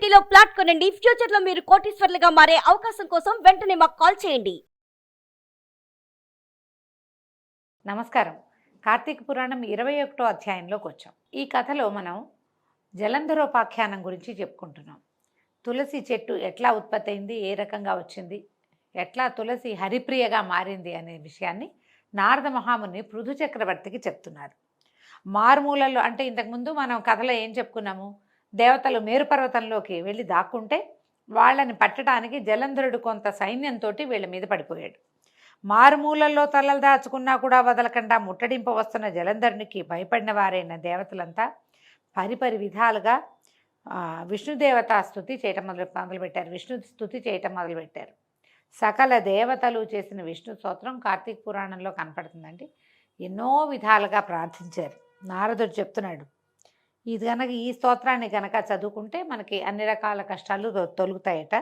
సిటీలో ప్లాట్ కొనండి. ఫ్యూచర్ లో మీరు కోటీశ్వర్లుగా మారే అవకాశం కోసం వెంటనే మాకు కాల్ చేయండి. నమస్కారం. కార్తీక పురాణం 21వ అధ్యాయంలోకి వచ్చాం. ఈ కథలో మనం జలంధరోపాఖ్యానం గురించి చెప్పుకుంటున్నాం. తులసి చెట్టు ఎట్లా ఉత్పత్తి అయింది, ఏ రకంగా వచ్చింది, ఎట్లా తులసి హరిప్రియగా మారింది అనే విషయాన్ని నారద మహాముని పృథు చక్రవర్తికి చెప్తున్నారు. మారుమూలలో అంటే ఇంతకుముందు మనం కథలో ఏం చెప్పుకున్నాము, దేవతలు మేరుపర్వతంలోకి వెళ్ళి దాక్కుంటే వాళ్ళని పట్టడానికి జలంధరుడు కొంత సైన్యంతో వీళ్ళ మీద పడిపోయాడు. మారుమూలల్లో తలలు దాచుకున్నా కూడా వదలకుండా ముట్టడింప వస్తున్న జలంధరునికి భయపడిన వారైన దేవతలంతా పరిపరి విధాలుగా విష్ణుదేవత స్తుతి చేయటం మొదలుపెట్టారు. విష్ణు స్తుతి చేయటం మొదలుపెట్టారు. సకల దేవతలు చేసిన విష్ణు స్తోత్రం కార్తీక పురాణంలో కనపడుతుందండి. ఎన్నో విధాలుగా ప్రార్థించారు. నారదుడు చెప్తున్నాడు, ఇది కనుక ఈ స్తోత్రాన్ని కనుక చదువుకుంటే మనకి అన్ని రకాల కష్టాలు తొలుగుతాయట.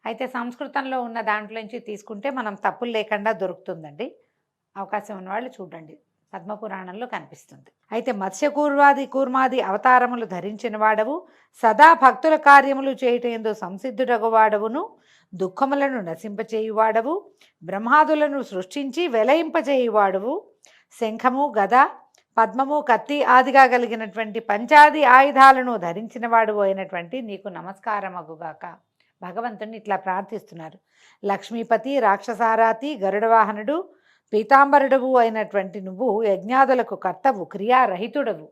అయితే సంస్కృతంలో ఉన్న దాంట్లోంచి తీసుకుంటే మనం తప్పులు లేకుండా దొరుకుతుందండి. అవకాశం ఉన్నవాళ్ళు చూడండి, పద్మపురాణంలో కనిపిస్తుంది. అయితే కూర్మాది అవతారములు ధరించిన వాడవు, సదా భక్తుల కార్యములు చేయటందు సంసిద్ధుడగువాడవును, దుఃఖములను నశింపచేయువాడవు, బ్రహ్మాదులను సృష్టించి వెలయింపచేయువాడవు, శంఖము గద పద్మము కత్తి ఆదిగా కలిగినటువంటి పంచాది ఆయుధాలను ధరించిన వాడు అయినటువంటి నీకు నమస్కారమగుగాక. భగవంతుని ఇట్లా ప్రార్థిస్తున్నారు. లక్ష్మీపతి, రాక్షసారాతి, గరుడవాహనుడు, పీతాంబరుడవు అయినటువంటి నువ్వు యజ్ఞాదులకు కర్తవు, క్రియారహితుడవు,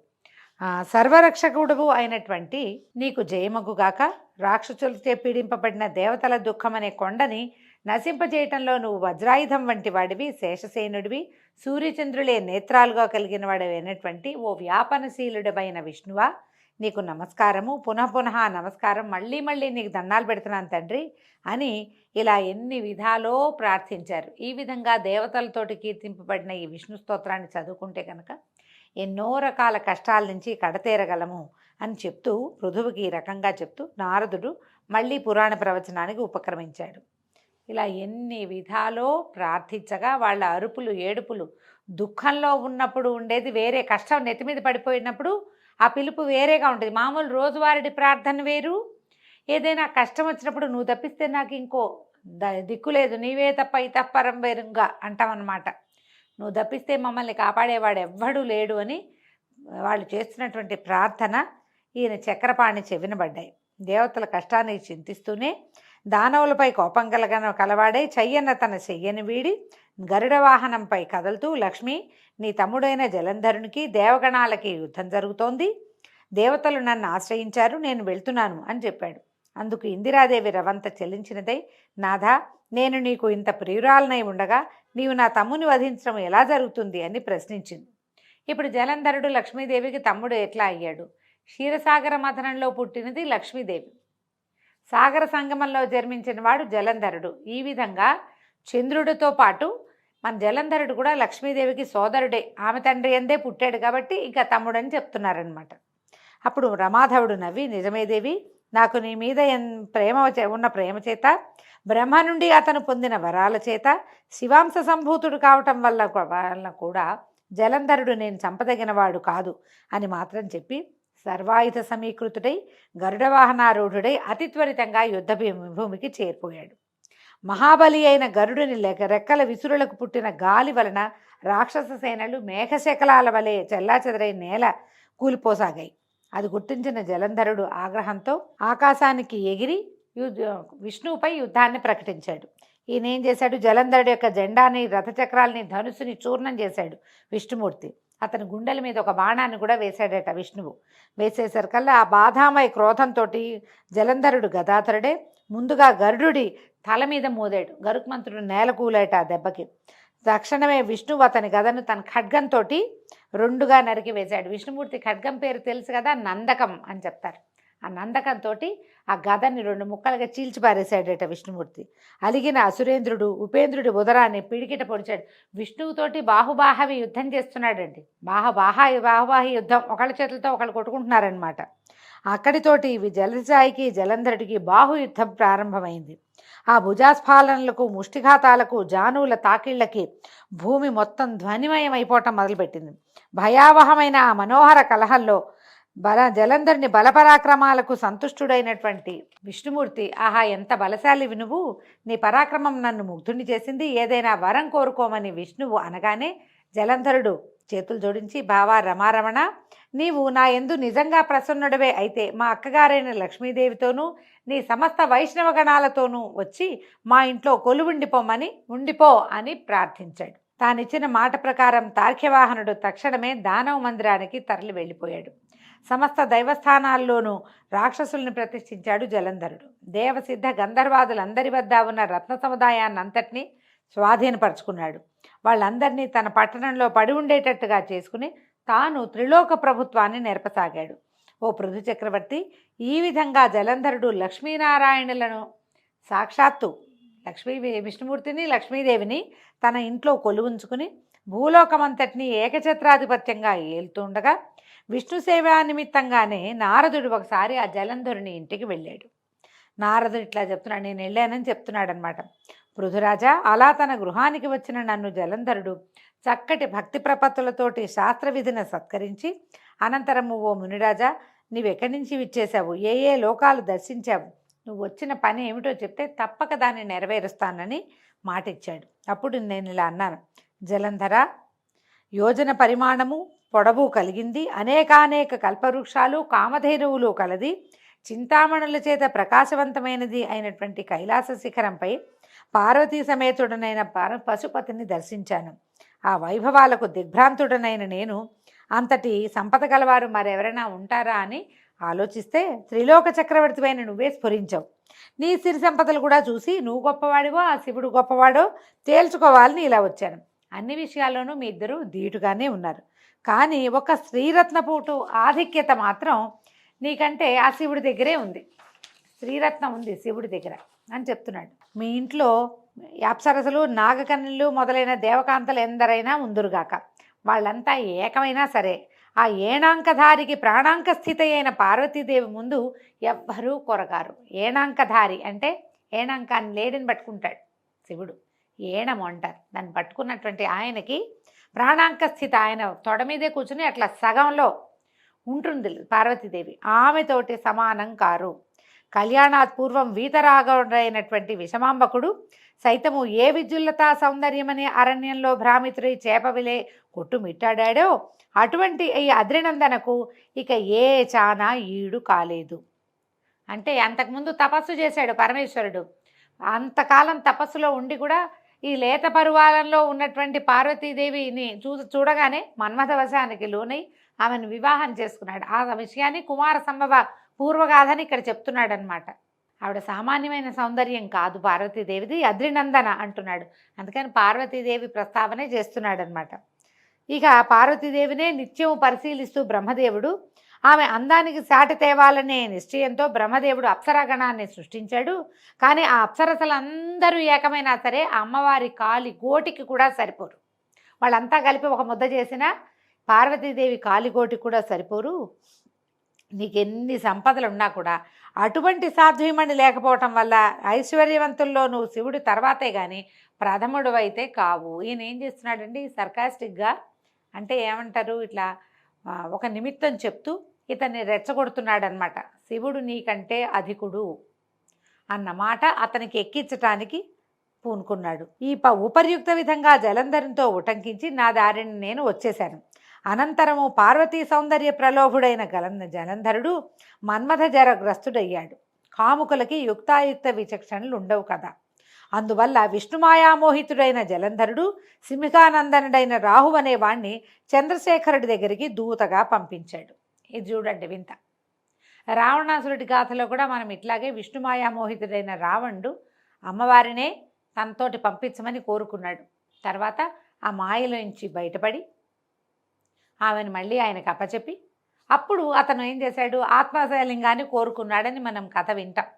సర్వరక్షకుడవు అయినటువంటి నీకు జయమగుగాక. రాక్షసులచే పీడింపబడిన దేవతల దుఃఖమనే కొండని నశింపజేయటంలో నువ్వు వజ్రాయుధం వంటి వాడివి, శేషసేనుడివి, సూర్యచంద్రులే నేత్రాలుగా కలిగిన వాడివైనటువంటి ఓ వ్యాపనశీలుడమైన విష్ణువా, నీకు నమస్కారము, పునః నమస్కారం, మళ్ళీ నీకు దండాలు పెడుతున్నాను తండ్రి అని ఇలా ఎన్ని విధాలో ప్రార్థించారు. ఈ విధంగా దేవతలతోటి కీర్తింపబడిన ఈ విష్ణు స్తోత్రాన్ని చదువుకుంటే కనుక ఎన్నో రకాల కష్టాల నుంచి కడతేరగలము అని చెప్తూ పృథువుకి ఈ రకంగా చెప్తూ నారదుడు మళ్ళీ పురాణ ప్రవచనానికి ఉపక్రమించాడు. ఇలా ఎన్ని విధాలో ప్రార్థించగా వాళ్ళ అరుపులు ఏడుపులు, దుఃఖంలో ఉన్నప్పుడు ఉండేది వేరే, కష్టం నెత్తిమీద పడిపోయినప్పుడు ఆ పిలుపు వేరేగా ఉంటుంది. మామూలు రోజువారీ ప్రార్థన వేరు, ఏదైనా కష్టం వచ్చినప్పుడు నువ్వు తప్పిస్తే నాకు ఇంకో దిక్కు లేదు, నీవే తప్ప ఇతఃపరం వేరుగా అంటామన్నమాట. నువ్వు తప్పిస్తే మమ్మల్ని కాపాడేవాడు ఎవ్వడూ లేడు అని వాళ్ళు చేస్తున్నటువంటి ప్రార్థన ఈయన చక్రపాణి చెవినబడ్డాయి. దేవతల కష్టాన్ని చింతిస్తూనే దానవులపై కోపం కలవాడే చెయ్యన్న తన చెయ్యని వీడి గరుడ వాహనంపై కదులుతూ, లక్ష్మి నీ తమ్ముడైన జలంధరునికి దేవగణాలకి యుద్ధం జరుగుతోంది, దేవతలు నన్ను ఆశ్రయించారు, నేను వెళ్తున్నాను అని చెప్పాడు. అందుకు ఇందిరాదేవి రవంత చెల్లించినదై, నాథా నేను నీకు ఇంత ప్రియురాలనై ఉండగా నీవు నా తమ్ముని వధించడం ఎలా జరుగుతుంది అని ప్రశ్నించింది. ఇప్పుడు జలంధరుడు లక్ష్మీదేవికి తమ్ముడు ఎట్లా అయ్యాడు? క్షీరసాగర మథనంలో పుట్టినది లక్ష్మీదేవి, సాగర సంగమంలో జన్మించిన వాడు జలంధరుడు. ఈ విధంగా చంద్రుడితో పాటు మన జలంధరుడు కూడా లక్ష్మీదేవికి సోదరుడే, ఆమె తండ్రి ఎందే పుట్టాడు కాబట్టి ఇంకా తమ్ముడని చెప్తున్నారనమాట. అప్పుడు రమాధవుడు నవ్వి, నిజమే దేవి, నాకు నీ మీద ఉన్న ప్రేమ చేత, బ్రహ్మ నుండి అతను పొందిన వరాల చేత, శివాంశ సంభూతుడు కావటం వల్ల కూడా జలంధరుడు నేను చంపదగినవాడు కాదు అని మాత్రం చెప్పి సర్వాయుధ సమీకృతుడై గరుడవాహనారూఢుడై అతి త్వరితంగా యుద్ధ భూమికి చేరిపోయాడు. మహాబలి అయిన గరుడుని రెక్కల విసురులకు పుట్టిన గాలి వలన రాక్షస సేనలు మేఘశకలాల వలె చెల్లాచెదరై నేల కూలిపోసాగాయి. అది గుర్తించిన జలంధరుడు ఆగ్రహంతో ఆకాశానికి ఎగిరి విష్ణువుపై యుద్ధాన్ని ప్రకటించాడు. ఈయన ఏం చేశాడు, జలంధరుడు యొక్క జెండాని, రథచక్రాలని, ధనుసుని చూర్ణం చేశాడు విష్ణుమూర్తి. అతని గుండెల మీద ఒక బాణాన్ని కూడా వేశాడట విష్ణువు. వేసేసరికల్లా ఆ బాధామయ క్రోధంతో జలంధరుడు గదాధరుడే ముందుగా గరుడుడి తల మీద మోదాడు. గరుత్మంతుడు నేల కూలేట ఆ దెబ్బకి. తక్షణమే విష్ణువు అతని గదను తన ఖడ్గంతో రెండుగా నరికి వేశాడు. విష్ణుమూర్తి ఖడ్గం పేరు తెలుసు కదా, నందకం అని చెప్తారు. ఆ నందకంతో ఆ గదని రెండు ముక్కలుగా చీల్చిపారేశాడట విష్ణుమూర్తి. అలిగిన అసురేంద్రుడు ఉపేంద్రుడి ఉదరాన్ని పిడికిట పొడిచాడు. విష్ణువుతోటి బాహుబాహవి యుద్ధం చేస్తున్నాడండి. బాహుబాహి యుద్ధం, ఒకళ్ళ చేతులతో ఒకళ్ళు కొట్టుకుంటున్నారనమాట. అక్కడితోటి జలసాయికి జలంధరుడికి బాహుయుద్ధం ప్రారంభమైంది. ఆ భుజాస్ఫాలనలకు, ముష్టిఘాతాలకు, జానువుల తాకిళ్లకి భూమి మొత్తం ధ్వనిమయమైపోవటం మొదలుపెట్టింది. భయావహమైన ఆ మనోహర కలహంలో జలంధరుని బలపరాక్రమాలకు సంతుష్టుడైనటువంటి విష్ణుమూర్తి, ఆహా ఎంత బలశాలివి నువ్వు, నీ పరాక్రమం నన్ను ముగ్ధుని చేసింది, ఏదైనా వరం కోరుకోమని విష్ణువు అనగానే జలంధరుడు చేతులు జోడించి, బావా రమారమణ, నీవు నా యందు నిజంగా ప్రసన్నుడవే అయితే మా అక్కగారైన లక్ష్మీదేవితోనూ నీ సమస్త వైష్ణవ గణాలతోనూ వచ్చి మా ఇంట్లో ఉండిపో అని ప్రార్థించాడు. తానిచ్చిన మాట ప్రకారం తార్క్యవాహనుడు తక్షణమే దానవ మందిరానికి తరలి వెళ్ళిపోయాడు. సమస్త దైవస్థానాల్లోనూ రాక్షసుల్ని ప్రతిష్ఠించాడు జలంధరుడు. దేవసిద్ధ గంధర్వాదులందరి వద్ద ఉన్న రత్న సముదాయాన్నంతటినీ స్వాధీనపరుచుకున్నాడు. వాళ్ళందరినీ తన పట్టణంలో పడి ఉండేటట్టుగా చేసుకుని తాను త్రిలోక ప్రభుత్వాన్ని నెరపసాగాడు. ఓ పృథు చక్రవర్తి, ఈ విధంగా జలంధరుడు లక్ష్మీనారాయణులను సాక్షాత్తు విష్ణుమూర్తిని లక్ష్మీదేవిని తన ఇంట్లో కొలువుంచుకుని భూలోకమంతటినీ ఏకఛత్రాధిపత్యంగా ఏలుతుండగా విష్ణు సేవా నిమిత్తంగానే నారదుడు ఒకసారి ఆ జలంధరుని ఇంటికి వెళ్ళాడు. నారదుడు ఇట్లా చెప్తున్నాడు, నేను వెళ్ళానని చెప్తున్నాడనమాట. పృథురాజా, అలా తన గృహానికి వచ్చిన నన్ను జలంధరుడు చక్కటి భక్తి ప్రపత్తులతోటి శాస్త్రవిధిని సత్కరించి, అనంతరము ఓ మునిరాజా, నీవెక్కడి నుంచి విచ్చేశావు, ఏ ఏ లోకాలు దర్శించావు, నువ్వు వచ్చిన పని ఏమిటో చెప్తే తప్పక దాన్ని నెరవేరుస్తానని మాటిచ్చాడు. అప్పుడు నేను ఇలా అన్నాను, జలంధర, యోజన పరిమాణము పొడవు కలిగింది, అనేకానేక కల్పవృక్షాలు కామధేనువులు కలది, చింతామణుల చేత ప్రకాశవంతమైనది అయినటువంటి కైలాస శిఖరంపై పార్వతీ సమేతుడనైన పశుపతిని దర్శించాను. ఆ వైభవాలకు దిగ్భ్రాంతుడనైన నేను అంతటి సంపద గలవారు మరెవరైనా ఉంటారా అని ఆలోచిస్తే త్రిలోక చక్రవర్తిపైన నువ్వే స్ఫురించావు. నీ సిరి సంపదలు కూడా చూసి నువ్వు గొప్పవాడివో ఆ శివుడు గొప్పవాడో తేల్చుకోవాలని ఇలా వచ్చాను. అన్ని విషయాల్లోనూ మీ ఇద్దరు ధీటుగానే ఉన్నారు, కానీ ఒక స్త్రీరత్నపూటు ఆధిక్యత మాత్రం నీకంటే ఆ శివుడి దగ్గరే ఉంది. స్త్రీరత్నం ఉంది శివుడి దగ్గర అని చెప్తున్నాడు. మీ ఇంట్లో అప్సరసలు నాగకన్యలు మొదలైన దేవకాంతలు ఎందరైనా ఉందురుగాక, వాళ్ళంతా ఏకమైనా సరే ఆ ఏణాంకధారికి ప్రాణాంక స్థితి అయిన పార్వతీదేవి ముందు ఎవ్వరూ కొరగారు. ఏణాంకధారి అంటే ఏణాంకాన్ని లేడిని పట్టుకుంటాడు శివుడు, ఏణము అంటారు దాన్ని పట్టుకున్నటువంటి ఆయనకి ప్రాణాంక స్థితి, ఆయన తొడ మీదే కూర్చుని అట్లా సగంలో ఉంటుంది పార్వతీదేవి, ఆమెతోటి సమానం కారు. కళ్యాణాత్ పూర్వం వీతరాగైనటువంటి విషమాంబకుడు సైతము ఏ విద్యుల్లతా సౌందర్యమనే అరణ్యంలో భ్రామితుడై చేపవిలే కొట్టుమిట్టాడాడో అటువంటి ఈ అద్రినందనకు ఇక ఏ చానా ఈడు కాలేదు. అంటే అంతకుముందు తపస్సు చేశాడు పరమేశ్వరుడు, అంతకాలం తపస్సులో ఉండి కూడా ఈ లేత పరువాలంలో ఉన్నటువంటి పార్వతీదేవిని చూడగానే మన్మథవశానికి లోనై ఆమెను వివాహం చేసుకున్నాడు. ఆ విషయాన్ని కుమార సంభవ పూర్వగాథని ఇక్కడ చెప్తున్నాడు అనమాట. ఆవిడ సామాన్యమైన సౌందర్యం కాదు పార్వతీదేవిది, అద్రినందన అంటున్నాడు. అందుకని పార్వతీదేవి ప్రస్తావనే చేస్తున్నాడు అనమాట. ఇక పార్వతీదేవినే నిత్యం పరిశీలిస్తూ బ్రహ్మదేవుడు ఆమె అందానికి సాటి తేవాలనే నిశ్చయంతో బ్రహ్మదేవుడు అప్సరాగణాన్ని సృష్టించాడు. కానీ ఆ అప్సరసలందరూ ఏకమైనా సరే ఆ అమ్మవారి కాలి గోటికి కూడా సరిపోరు. వాళ్ళంతా కలిపి ఒక ముద్ద చేసినా పార్వతీదేవి కాలిగోటికి కూడా సరిపోరు. నీకెన్ని సంపదలు ఉన్నా కూడా అటువంటి సాధ్వీమణి లేకపోవటం వల్ల ఐశ్వర్యవంతుల్లో నువ్వు శివుడి తర్వాతే కానీ ప్రథముడు అయితే కావు. ఈయన ఏం చేస్తున్నాడండి సర్కాస్టిక్గా, అంటే ఏమంటారు, ఇట్లా ఒక నిమిత్తం చెప్తూ ఇతన్ని రెచ్చగొడుతున్నాడనమాట. శివుడు నీకంటే అధికుడు అన్నమాట అతనికి ఎక్కించటానికి పూనుకున్నాడు. ఈ ఉపర్యుక్త విధంగా జలంధరంతో ఉటంకించి నా దారిని నేను వచ్చేశాను. అనంతరము పార్వతీ సౌందర్య ప్రలోభుడైన జలంధరుడు మన్మథ జరగ్రస్తుడయ్యాడు. కాముకులకి యుక్తాయుక్త విచక్షణలు ఉండవు కదా. అందువల్ల విష్ణుమాయామోహితుడైన జలంధరుడు సింహికానందనుడైన రాహు అనేవాణ్ణి చంద్రశేఖరుడి దగ్గరికి దూతగా పంపించాడు. ఇది చూడండి వింత. రావణాసురుడి గాథలో కూడా మనం ఇట్లాగే విష్ణుమాయామోహితుడైన రావణుడు అమ్మవారినే తనతోటి పంపించమని కోరుకున్నాడు. తర్వాత ఆ మాయలోంచి బయటపడి ఆమెను మళ్ళీ ఆయనకు అప్పచెప్పి అప్పుడు అతను ఏం చేశాడు, ఆత్మశలింగాన్ని కోరుకున్నాడని మనం కథ వింటాం.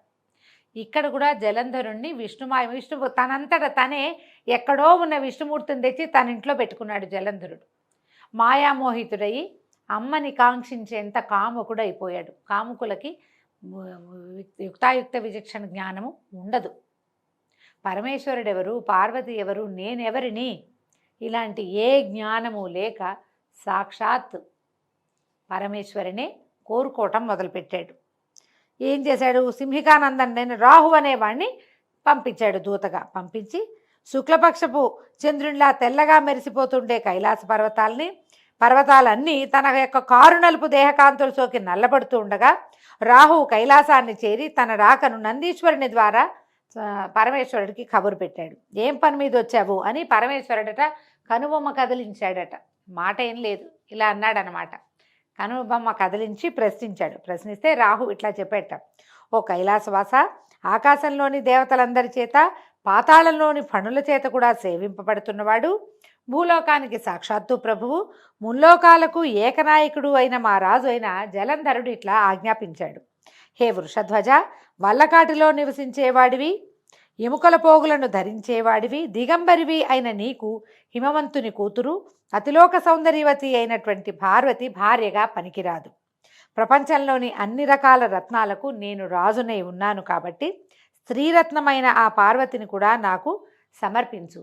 ఇక్కడ కూడా జలంధరుణ్ణి విష్ణు తనంతట తనే ఎక్కడో ఉన్న విష్ణుమూర్తిని తెచ్చి తన ఇంట్లో పెట్టుకున్నాడు జలంధరుడు. మాయామోహితుడయి అమ్మని కాంక్షించేంత కాముకుడు అయిపోయాడు. కాముకులకి యుక్తాయుక్త విచక్షణ జ్ఞానము ఉండదు. పరమేశ్వరుడు ఎవరు, పార్వతి ఎవరు, నేనెవరిని, ఇలాంటి ఏ జ్ఞానము లేక సాక్షాత్ పరమేశ్వరినే కోరుకోవటం మొదలుపెట్టాడు. ఏం చేశాడు? సింహికానందన్ నేను రాహు అనేవాడిని పంపించాడు. దూతగా పంపించి శుక్లపక్షపు చంద్రునిలా తెల్లగా మెరిసిపోతుండే కైలాస పర్వతాలన్నీ తన యొక్క కారు నలుపు దేహకాంతులు సోకి నల్లబడుతూ ఉండగా రాహువు కైలాసాన్ని చేరి తన రాకను నందీశ్వరుని ద్వారా పరమేశ్వరుడికి కబురు పెట్టాడు. ఏం పని మీద వచ్చావు అని పరమేశ్వరుడట కనుబొమ్మ కదిలించాడట. మాట ఏం లేదు, ఇలా అన్నాడనమాట. కనుబొమ్మ కదిలించి ప్రశ్నించాడు. ప్రశ్నిస్తే రాహు ఇట్లా చెప్పేట, ఓ కైలాసవాస, ఆకాశంలోని దేవతలందరి చేత పాతాళంలోని ఫణుల చేత కూడా సేవింపబడుతున్నవాడు, భూలోకానికి సాక్షాత్తు ప్రభువు, ముల్లోకాలకు ఏకనాయకుడు అయిన మా రాజు అయిన జలంధరుడు ఇట్లా ఆజ్ఞాపించాడు. హే వృషధ్వజ, వల్లకాటిలో నివసించేవాడివి, ఎముకల పోగులను ధరించేవాడివి, దిగంబరివి అయిన నీకు హిమవంతుని కూతురు, అతిలోక సౌందర్యవతి అయినటువంటి పార్వతి భార్యగా పనికిరాదు. ప్రపంచంలోని అన్ని రకాల రత్నాలకు నేను రాజునై ఉన్నాను కాబట్టి స్త్రీరత్నమైన ఆ పార్వతిని కూడా నాకు సమర్పించు.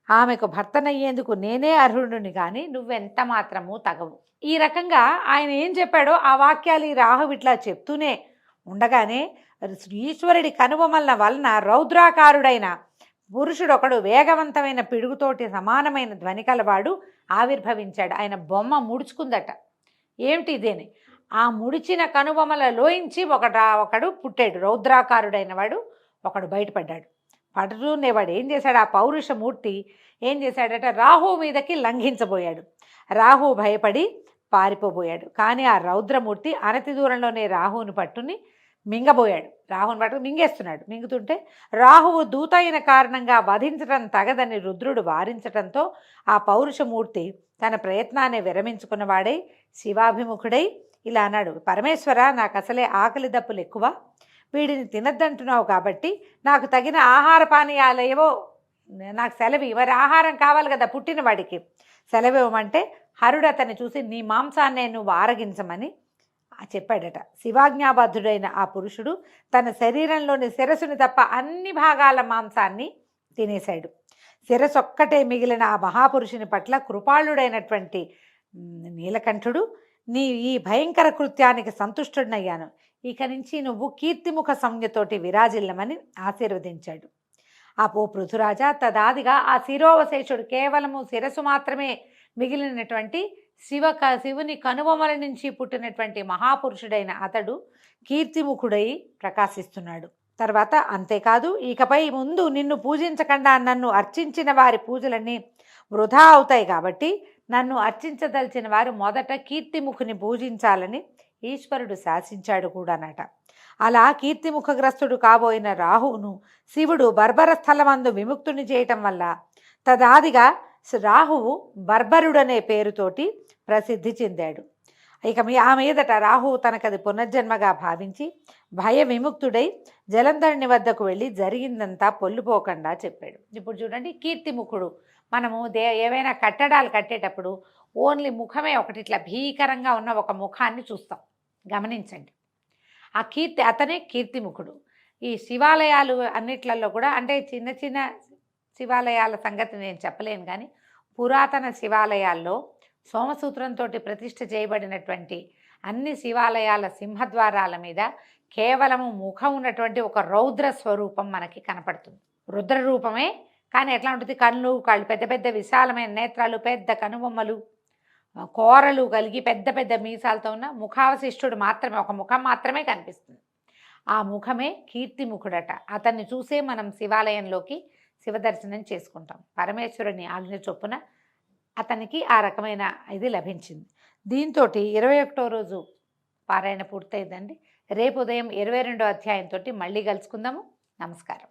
ఆమెకు భర్తనయ్యేందుకు నేనే అర్హుడిని కానీ నువ్వెంత మాత్రము తగవు. ఈ రకంగా ఆయన ఏం చెప్పాడో ఆ వాక్యాలు ఈ రాహు ఇట్లా చెప్తూనే ఉండగానే ఈశ్వరుడి కనుబొమ్మల వలన రౌద్రాకారుడైన పురుషుడొకడు వేగవంతమైన పిడుగుతోటి సమానమైన ధ్వని కలవాడు ఆవిర్భవించాడు. ఆయన బొమ్మ ముడుచుకుందట. ఏమిటి ఇదేని? ఆ ముడిచిన కనుబొమ్మలలోంచి ఒకడు పుట్టాడు. రౌద్రాకారుడైన వాడు ఒకడు బయటపడ్డాడు. పడుతూనేవాడు ఏం చేశాడు? ఆ పౌరుషమూర్తి ఏం చేశాడట? రాహు మీదకి లంఘించబోయాడు. రాహు భయపడి పారిపోబోయాడు. కానీ ఆ రౌద్రమూర్తి అనతి దూరంలోనే రాహువుని పట్టుని మింగబోయాడు. రాహుని పట్టుకుని మింగేస్తున్నాడు. మింగుతుంటే రాహువు దూత అయిన కారణంగా వధించటం తగదని రుద్రుడు వారించటంతో ఆ పౌరుషమూర్తి తన ప్రయత్నాన్ని విరమించుకున్నవాడై శివాభిముఖుడై ఇలా అన్నాడు, పరమేశ్వర, నాకు అసలే ఆకలి దప్పులు ఎక్కువ, వీడిని తినద్దంటున్నావు కాబట్టి నాకు తగిన ఆహార పానీయాలేవో నాకు సెలవు. మరి ఆహారం కావాలి కదా పుట్టిన వాడికి, సెలవివ్వమంటే హరుడు అతన్ని చూసి నీ మాంసాన్నే నువ్వు ఆరగించమని చెప్పాడట. శివాజ్ఞాబద్ధుడైన ఆ పురుషుడు తన శరీరంలోని శిరస్సుని తప్ప అన్ని భాగాల మాంసాన్ని తినేశాడు. శిరస్సు ఒక్కటే మిగిలిన ఆ మహాపురుషుని పట్ల కృపాళుడైనటువంటి నీలకంఠుడు, నీ ఈ భయంకర కృత్యానికి సంతుష్టుడనయ్యాను, ఇక నుంచి నువ్వు కీర్తిముఖ సంజ్ఞతోటి విరాజిల్లమని ఆశీర్వదించాడు. ఆ పృథురాజా, తదాదిగా ఆ శిరోవశేషుడు కేవలము శిరస్సు మాత్రమే మిగిలినటువంటి శివుని కనుబొమ్మల నుంచి పుట్టినటువంటి మహాపురుషుడైన అతడు కీర్తిముఖుడై ప్రకాశిస్తున్నాడు. తర్వాత అంతేకాదు, ఇకపై ముందు నిన్ను పూజించకుండా నన్ను అర్చించిన వారి పూజలన్నీ వృధా అవుతాయి కాబట్టి నన్ను అర్చించదలిచిన వారు మొదట కీర్తిముఖుని పూజించాలని ఈశ్వరుడు శాసించాడు కూడానట. అలా కీర్తిముఖగ్రస్తుడు కాబోయిన రాహువును శివుడు బర్బర స్థలమందు విముక్తుని చేయటం వల్ల తదాదిగా రాహువు బర్బరుడనే పేరుతోటి ప్రసిద్ధి చెందాడు. ఇక ఆ మీదట రాహువు తనకది పునర్జన్మగా భావించి భయ విముక్తుడై జలంధరుని వద్దకు వెళ్ళి జరిగిందంతా పొల్లుపోకుండా చెప్పాడు. ఇప్పుడు చూడండి, కీర్తిముఖుడు, మనము ఏవైనా కట్టడాలు కట్టేటప్పుడు ఓన్లీ ముఖమే ఒకటి ఇట్లా భీకరంగా ఉన్న ఒక ముఖాన్ని చూస్తాం. గమనించండి, ఆ అతనే కీర్తిముఖుడు. ఈ శివాలయాలు అన్నిట్లలో కూడా, అంటే చిన్న చిన్న శివాలయాల సంగతి నేను చెప్పలేను, కానీ పురాతన శివాలయాల్లో సోమసూత్రంతో ప్రతిష్ఠ చేయబడినటువంటి అన్ని శివాలయాల సింహద్వారాల మీద కేవలము ముఖం ఉన్నటువంటి ఒక రౌద్ర స్వరూపం మనకి కనపడుతుంది. రుద్ర రూపమే, కానీ ఎట్లా ఉంటుంది? కళ్ళు పెద్ద పెద్ద విశాలమైన నేత్రాలు, పెద్ద కనుబొమ్మలు, కోరలు కలిగి పెద్ద పెద్ద మీసాలతో ఉన్న ముఖావశిష్టుడు మాత్రమే, ఒక ముఖం మాత్రమే కనిపిస్తుంది. ఆ ముఖమే కీర్తిముఖుడట. అతన్ని చూసే మనం శివాలయంలోకి శివదర్శనం చేసుకుంటాం. పరమేశ్వరుని ఆజ్ఞ చొప్పున అతనికి ఆ రకమైన ఇది లభించింది. దీంతో 21వ రోజు పారాయణ పూర్తయిందండి. రేపు ఉదయం 22వ అధ్యాయంతో మళ్ళీ కలుసుకుందాము. నమస్కారం.